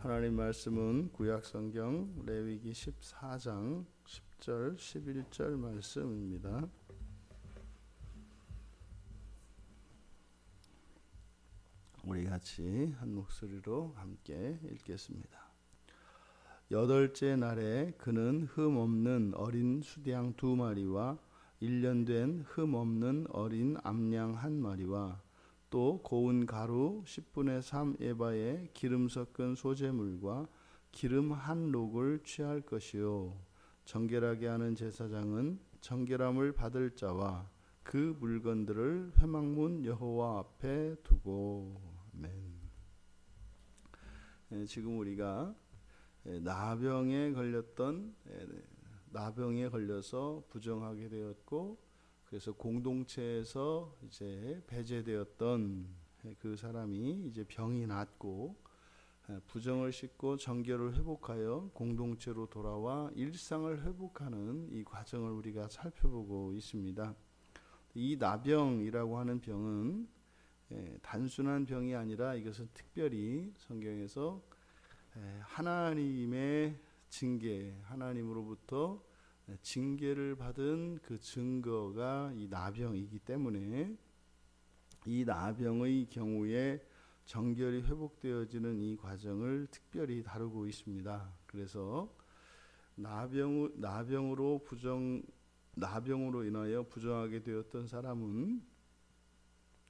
하나님 말씀은 구약성경 레위기 14장 10절 11절 말씀입니다. 우리 같이 한 목소리로 함께 읽겠습니다. 여덟째 날에 그는 흠 없는 어린 수양 2마리와 1년 된 흠 없는 어린 암양 1마리와 또 고운 가루 10분의 3 에바의 기름 섞은 소재물과 기름 1록을 취할 것이요 정결하게 하는 제사장은 정결함을 받을 자와 그 물건들을 회막문 여호와 앞에 두고. 아멘. 지금 우리가 나병에 걸려서 부정하게 되었고, 그래서 공동체에서 이제 배제되었던 그 사람이 이제 병이 낫고 부정을 씻고 정결을 회복하여 공동체로 돌아와 일상을 회복하는 이 과정을 우리가 살펴보고 있습니다. 이 나병이라고 하는 병은 단순한 병이 아니라 이것은 특별히 성경에서 하나님의 징계, 하나님으로부터 징계를 받은 그 증거가 이 나병이기 때문에 이 나병의 경우에 정결이 회복되어지는 이 과정을 특별히 다루고 있습니다. 그래서 나병으로 인하여 부정하게 되었던 사람은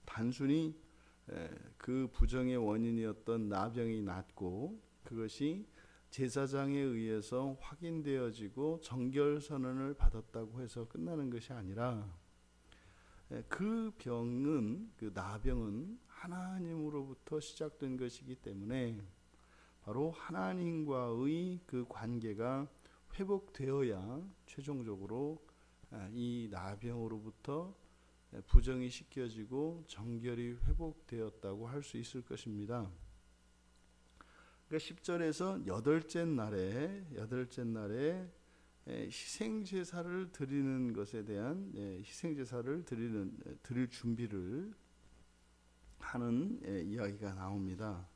단순히 그 부정의 원인이었던 나병이 낫고 그것이 제사장에 의해서 확인되어지고 정결 선언을 받았다고 해서 끝나는 것이 아니라 그 병은, 그 나병은 하나님으로부터 시작된 것이기 때문에 바로 하나님과의 그 관계가 회복되어야 최종적으로 이 나병으로부터 부정이 씻겨지고 정결이 회복되었다고 할 수 있을 것입니다. 그러니까 10절에서 여덟째 날에 희생제사를 드리는 것에 대한 희생제사를 드릴 준비를 하는 이야기가 나옵니다.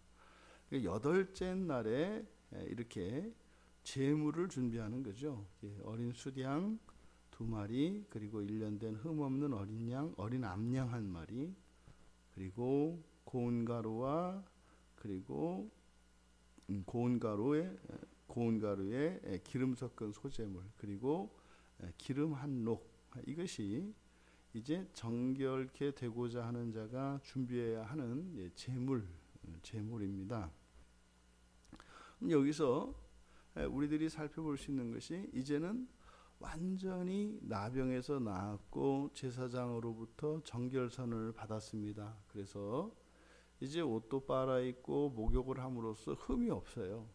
여덟째 날에 이렇게 제물을 준비하는 거죠. 어린 수양 2마리, 그리고 1년 된 흠 없는 어린 암양 1마리, 그리고 고운 가루와 그리고 고운 가루에 기름 섞은 소재물, 그리고 기름 1록, 이것이 이제 정결케 되고자 하는 자가 준비해야 하는 제물입니다. 여기서 우리들이 살펴볼 수 있는 것이 이제는 완전히 나병에서 나았고 제사장으로부터 정결선을 받았습니다. 그래서 이제 옷도 빨아입고 목욕을 함으로써 흠이 없어요.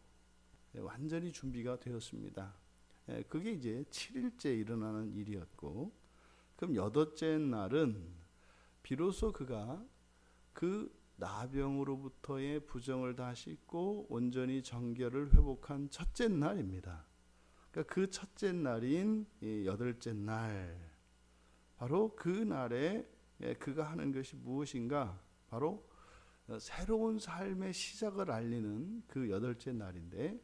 완전히 준비가 되었습니다. 그게 이제 7일째 일어나는 일이었고, 그럼 여덟째 날은 비로소 그가 그 나병으로부터의 부정을 다 씻고 온전히 정결을 회복한 첫째 날입니다. 그러니까 그 첫째 날인 여덟째 날, 바로 그 날에 그가 하는 것이 무엇인가? 바로 새로운 삶의 시작을 알리는 그 여덟째 날인데,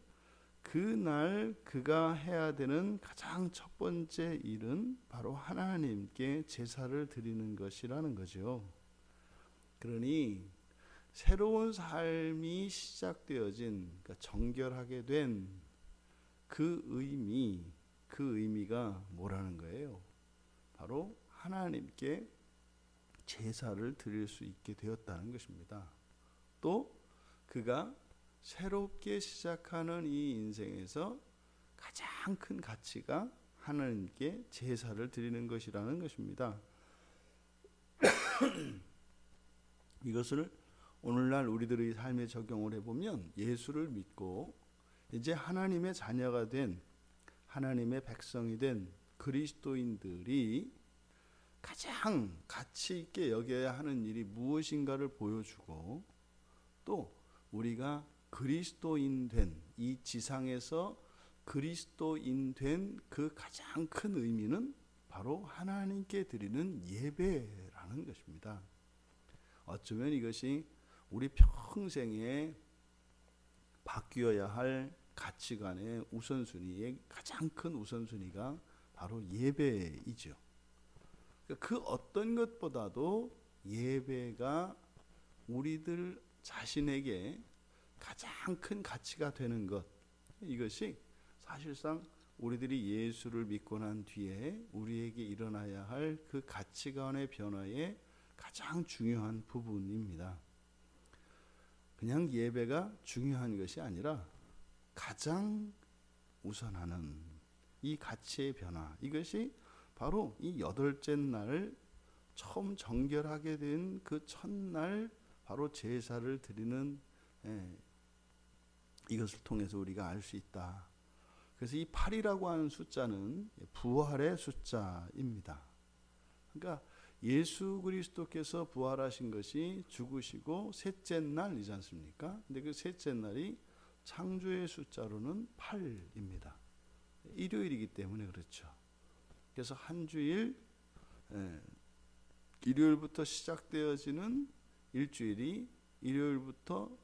그 날 그가 해야 되는 가장 첫 번째 일은 바로 하나님께 제사를 드리는 것이라는 거죠. 그러니 새로운 삶이 시작되어진, 그러니까 정결하게 된 그 의미가 뭐라는 거예요? 바로 하나님께 제사를 드릴 수 있게 되었다는 것입니다. 또 그가 새롭게 시작하는 이 인생에서 가장 큰 가치가 하나님께 제사를 드리는 것이라는 것입니다. 이것을 오늘날 우리들의 삶에 적용을 해보면, 예수를 믿고 이제 하나님의 자녀가 된, 하나님의 백성이 된 그리스도인들이 가장 가치 있게 여겨야 하는 일이 무엇인가를 보여주고, 또 우리가 그리스도인 된, 이 지상에서 그리스도인 된 그 가장 큰 의미는 바로 하나님께 드리는 예배라는 것입니다. 어쩌면 이것이 우리 평생의 바뀌어야 할 가치관의 우선순위의 가장 큰 우선순위가 바로 예배이죠. 그 어떤 것보다도 예배가 우리들 자신에게 가장 큰 가치가 되는 것, 이것이 사실상 우리들이 예수를 믿고 난 뒤에 우리에게 일어나야 할 그 가치관의 변화의 가장 중요한 부분입니다. 그냥 예배가 중요한 것이 아니라 가장 우선하는 이 가치의 변화, 이것이 바로 이 여덟째 날 처음 정결하게 된 그 첫날 바로 제사를 드리는 이것을 통해서 우리가 알 수 있다. 그래서 이 8이라고 하는 숫자는 부활의 숫자입니다. 그러니까 예수 그리스도께서 부활하신 것이 죽으시고 셋째 날이지 않습니까? 근데 그 셋째 날이 창조의 숫자로는 8입니다. 일요일이기 때문에 그렇죠. 그래서 한 주일, 일요일부터 시작되어지는 일주일이 일요일부터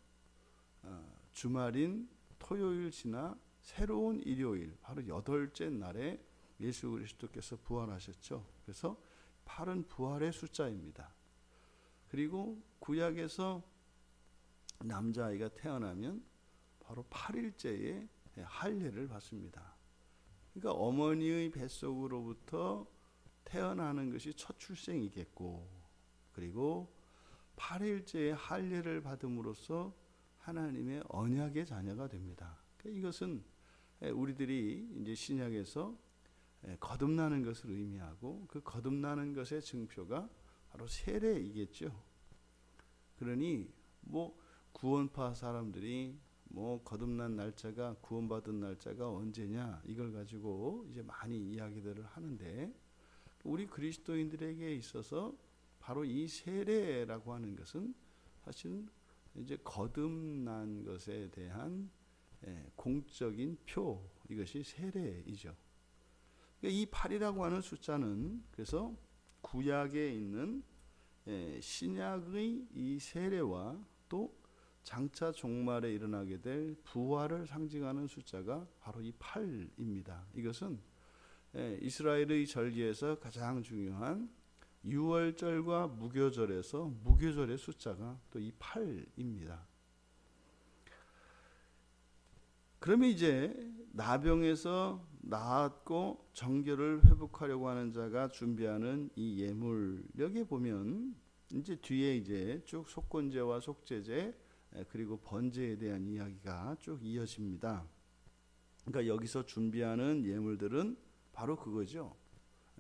주말인 토요일 지나 새로운 일요일, 바로 여덟째 날에 예수 그리스도께서 부활하셨죠. 그래서 8은 부활의 숫자입니다. 그리고 구약에서 남자아이가 태어나면 바로 8일째에 할례를 받습니다. 그러니까 어머니의 뱃속으로부터 태어나는 것이 첫 출생이겠고, 그리고 8일째에 할례를 받음으로써 하나님의 언약의 자녀가 됩니다. 그러니까 이것은 우리들이 이제 신약에서 거듭나는 것을 의미하고, 그 거듭나는 것의 증표가 바로 세례이겠죠. 그러니 구원파 사람들이 거듭난 날짜가, 구원받은 날짜가 언제냐, 이걸 가지고 이제 많이 이야기들을 하는데, 우리 그리스도인들에게 있어서 바로 이 세례라고 하는 것은 사실은 이제 거듭난 것에 대한 공적인 표, 이것이 세례이죠. 이 8이라고 하는 숫자는 그래서 구약에 있는 신약의 이 세례와 또 장차 종말에 일어나게 될 부활을 상징하는 숫자가 바로 이 8입니다. 이것은 이스라엘의 절기에서 가장 중요한 유월절과 무교절에서 무교절의 숫자가 또 이 8입니다. 그러면 이제 나병에서 나았고 정결을 회복하려고 하는 자가 준비하는 이 예물, 여기에 보면 이제 뒤에 이제 쭉 속건제와 속죄제 그리고 번제에 대한 이야기가 쭉 이어집니다. 그러니까 여기서 준비하는 예물들은 바로 그거죠.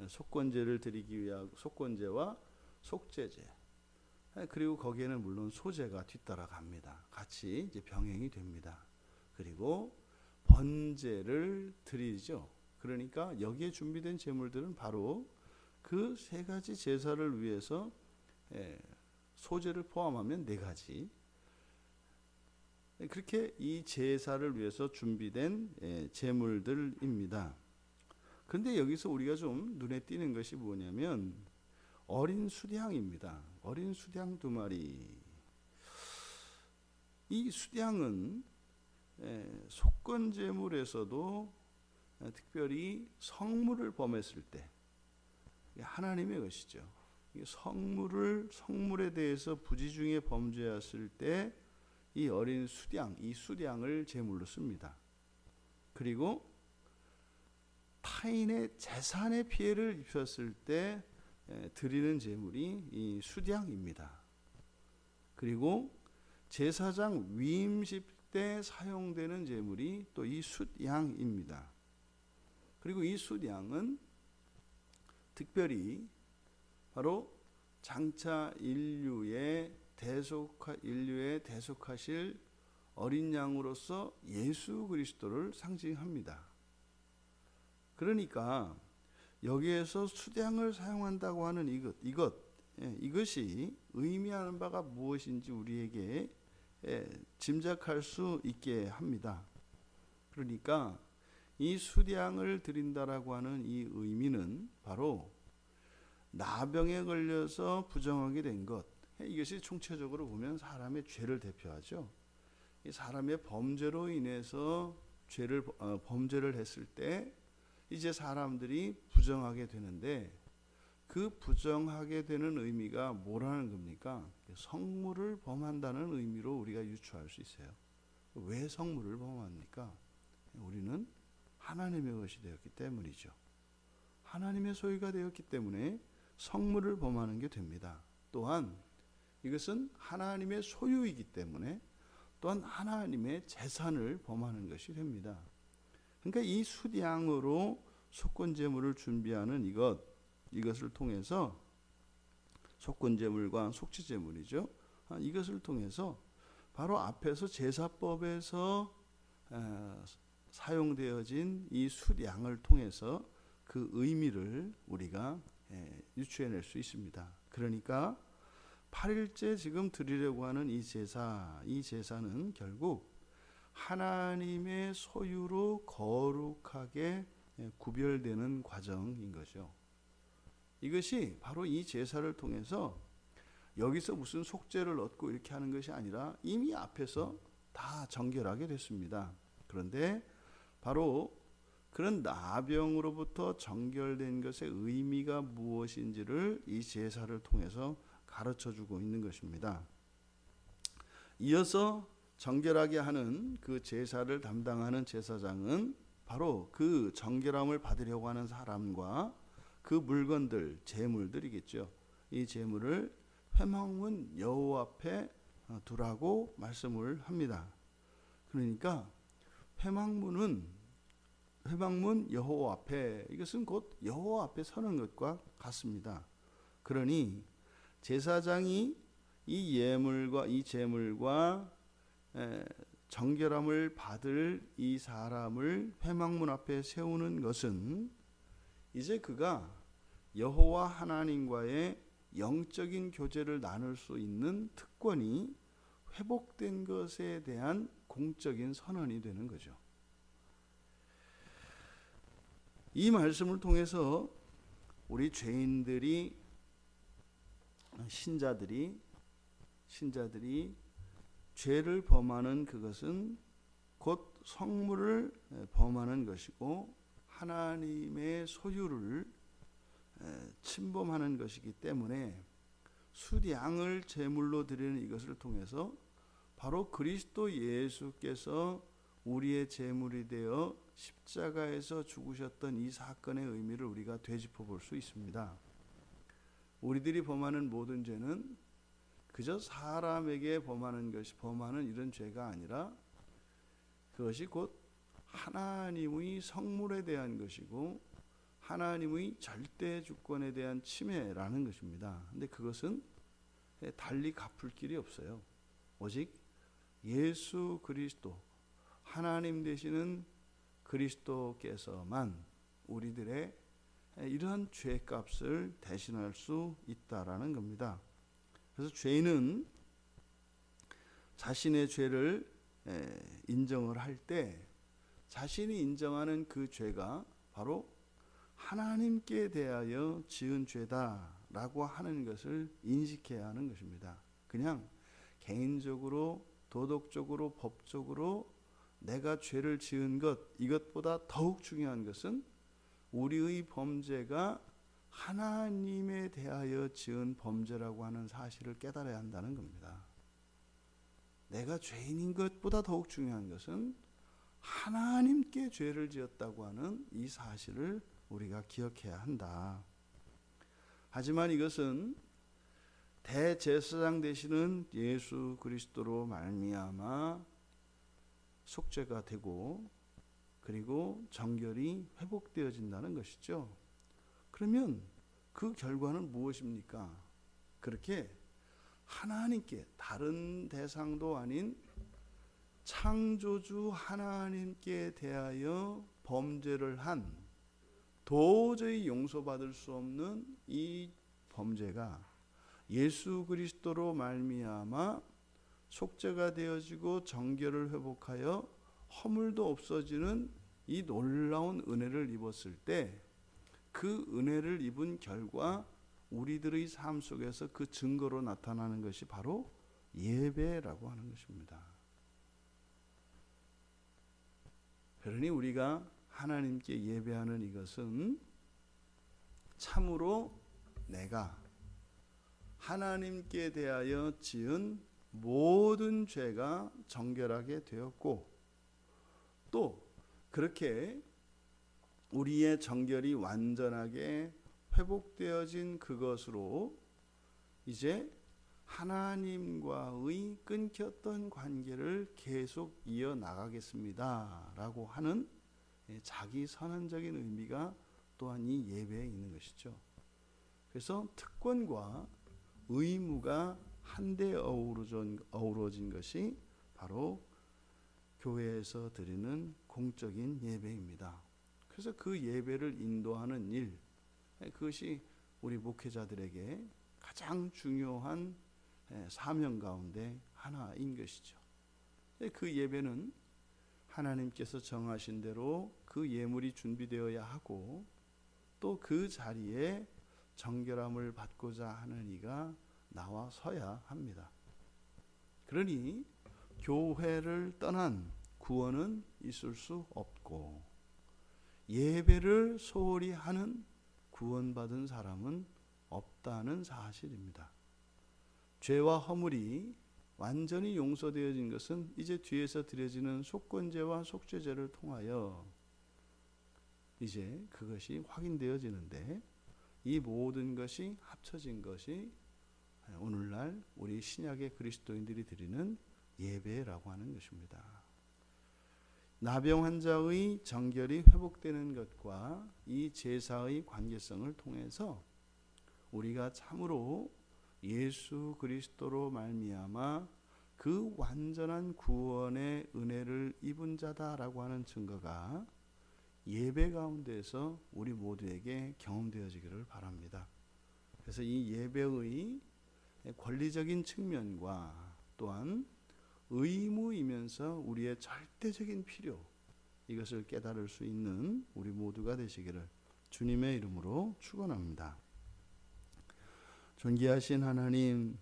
속건제를 드리기 위한 속건제와 속죄제, 그리고 거기에는 물론 소제가 뒤따라갑니다. 같이 이제 병행이 됩니다. 그리고 번제를 드리죠. 그러니까 여기에 준비된 제물들은 바로 그 세 가지 제사를 위해서 소제를 포함하면 네 가지, 그렇게 이 제사를 위해서 준비된 제물들입니다. 그런데 여기서 우리가 좀 눈에 띄는 것이 뭐냐면 어린 수량입니다. 어린 수량 2마리. 이 수량은 속건제물에서도 특별히 성물을 범했을 때 하나님의 것이죠. 성물에 대해서 부지중에 범죄했을 때 이 어린 수량, 이 수량을 제물로 씁니다. 그리고 타인의 재산에 피해를 입혔을 때 드리는 제물이 이 수량입니다. 그리고 제사장 위임식 때 사용되는 제물이 또 이 숫양입니다. 그리고 이 숫양은 특별히 바로 장차 인류에 대속하실 어린 양으로서 예수 그리스도를 상징합니다. 그러니까 여기에서 수량을 사용한다고 하는 이것이 의미하는 바가 무엇인지 우리에게 짐작할 수 있게 합니다. 그러니까 이 수량을 드린다라고 하는 이 의미는 바로 나병에 걸려서 부정하게 된 것, 이것이 총체적으로 보면 사람의 죄를 대표하죠. 이 사람의 범죄로 인해서 범죄를 했을 때 이제 사람들이 부정하게 되는데, 그 부정하게 되는 의미가 뭐라는 겁니까? 성물을 범한다는 의미로 우리가 유추할 수 있어요. 왜 성물을 범합니까? 우리는 하나님의 것이 되었기 때문이죠. 하나님의 소유가 되었기 때문에 성물을 범하는 게 됩니다. 또한 이것은 하나님의 소유이기 때문에 또한 하나님의 재산을 범하는 것이 됩니다. 그러니까 이 숫양으로 속건제물을 준비하는 이것을 통해서, 속건제물과 속죄제물이죠. 이것을 통해서 바로 앞에서 제사법에서 사용되어진 이 숫양을 통해서 그 의미를 우리가 유추해낼 수 있습니다. 그러니까 8일째 지금 드리려고 하는 이 제사는 결국 하나님의 소유로 거룩하게 구별되는 과정인 거죠. 이것이 바로 이 제사를 통해서 여기서 무슨 속죄를 얻고 이렇게 하는 것이 아니라 이미 앞에서 다 정결하게 됐습니다. 그런데 바로 그런 나병으로부터 정결된 것의 의미가 무엇인지를 이 제사를 통해서 가르쳐주고 있는 것입니다. 이어서 정결하게 하는 그 제사를 담당하는 제사장은 바로 그 정결함을 받으려고 하는 사람과 그 물건들, 제물들이겠죠. 이 제물을 회막문 여호와 앞에 두라고 말씀을 합니다. 그러니까 회막문 여호와 앞에, 이것은 곧 여호와 앞에 서는 것과 같습니다. 그러니 제사장이 이 예물과 이 제물과 정결함을 받을 이 사람을 회막문 앞에 세우는 것은 이제 그가 여호와 하나님과의 영적인 교제를 나눌 수 있는 특권이 회복된 것에 대한 공적인 선언이 되는 거죠. 이 말씀을 통해서 우리 신자들이 죄를 범하는 그것은 곧 성물을 범하는 것이고 하나님의 소유를 침범하는 것이기 때문에 숫양을 제물로 드리는 이것을 통해서 바로 그리스도 예수께서 우리의 제물이 되어 십자가에서 죽으셨던 이 사건의 의미를 우리가 되짚어 볼 수 있습니다. 우리들이 범하는 모든 죄는 그저 사람에게 범하는 이런 죄가 아니라 그것이 곧 하나님의 성물에 대한 것이고 하나님의 절대 주권에 대한 침해라는 것입니다. 근데 그것은 달리 갚을 길이 없어요. 오직 예수 그리스도, 하나님 되시는 그리스도께서만 우리들의 이러한 죄값을 대신할 수 있다라는 겁니다. 그래서 죄인은 자신의 죄를 인정을 할 때 자신이 인정하는 그 죄가 바로 하나님께 대하여 지은 죄다라고 하는 것을 인식해야 하는 것입니다. 그냥 개인적으로, 도덕적으로, 법적으로 내가 죄를 지은 이것보다 더욱 중요한 것은 우리의 범죄가 하나님에 대하여 지은 범죄라고 하는 사실을 깨달아야 한다는 겁니다. 내가 죄인인 것보다 더욱 중요한 것은 하나님께 죄를 지었다고 하는 이 사실을 우리가 기억해야 한다. 하지만 이것은 대제사장 되시는 예수 그리스도로 말미암아 속죄가 되고 그리고 정결이 회복되어진다는 것이죠. 그러면 그 결과는 무엇입니까? 그렇게 하나님께, 다른 대상도 아닌 창조주 하나님께 대하여 범죄를 한, 도저히 용서받을 수 없는 이 범죄가 예수 그리스도로 말미암아 속죄가 되어지고 정결을 회복하여 허물도 없어지는 이 놀라운 은혜를 입었을 때, 그 은혜를 입은 결과 우리들의 삶 속에서 그 증거로 나타나는 것이 바로 예배라고 하는 것입니다. 그러니 우리가 하나님께 예배하는 이것은 참으로 내가 하나님께 대하여 지은 모든 죄가 정결하게 되었고, 또 그렇게 우리의 정결이 완전하게 회복되어진 그것으로 이제 하나님과의 끊겼던 관계를 계속 이어나가겠습니다 라고 하는 자기 선언적인 의미가 또한 이 예배에 있는 것이죠. 그래서 특권과 의무가 한데 어우러진 것이 바로 교회에서 드리는 공적인 예배입니다. 그래서 그 예배를 인도하는 일, 그것이 우리 목회자들에게 가장 중요한 사명 가운데 하나인 것이죠. 그 예배는 하나님께서 정하신 대로 그 예물이 준비되어야 하고, 또 그 자리에 정결함을 받고자 하는 이가 나와 서야 합니다. 그러니 교회를 떠난 구원은 있을 수 없고, 예배를 소홀히 하는 구원받은 사람은 없다는 사실입니다. 죄와 허물이 완전히 용서되어진 것은 이제 뒤에서 드려지는 속건제와 속죄제를 통하여 이제 그것이 확인되어지는데, 이 모든 것이 합쳐진 것이 오늘날 우리 신약의 그리스도인들이 드리는 예배라고 하는 것입니다. 나병 환자의 정결이 회복되는 것과 이 제사의 관계성을 통해서 우리가 참으로 예수 그리스도로 말미암아 그 완전한 구원의 은혜를 입은 자다라고 하는 증거가 예배 가운데서 우리 모두에게 경험되어지기를 바랍니다. 그래서 이 예배의 권리적인 측면과 또한 의무이면서 우리의 절대적인 필요, 이것을 깨달을 수 있는 우리 모두가 되시기를 주님의 이름으로 축원합니다. 존귀하신 하나님,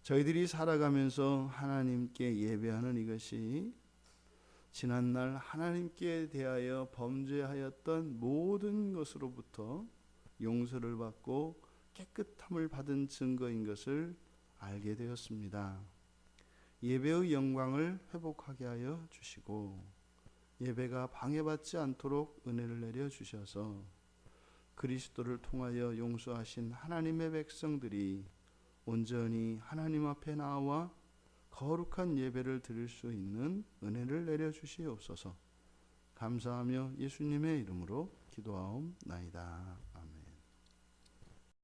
저희들이 살아가면서 하나님께 예배하는 이것이 지난날 하나님께 대하여 범죄하였던 모든 것으로부터 용서를 받고 깨끗함을 받은 증거인 것을 알게 되었습니다. 예배의 영광을 회복하게 하여 주시고, 예배가 방해받지 않도록 은혜를 내려 주셔서 그리스도를 통하여 용서하신 하나님의 백성들이 온전히 하나님 앞에 나와 거룩한 예배를 드릴 수 있는 은혜를 내려 주시옵소서. 감사하며 예수님의 이름으로 기도하옵나이다. 아멘.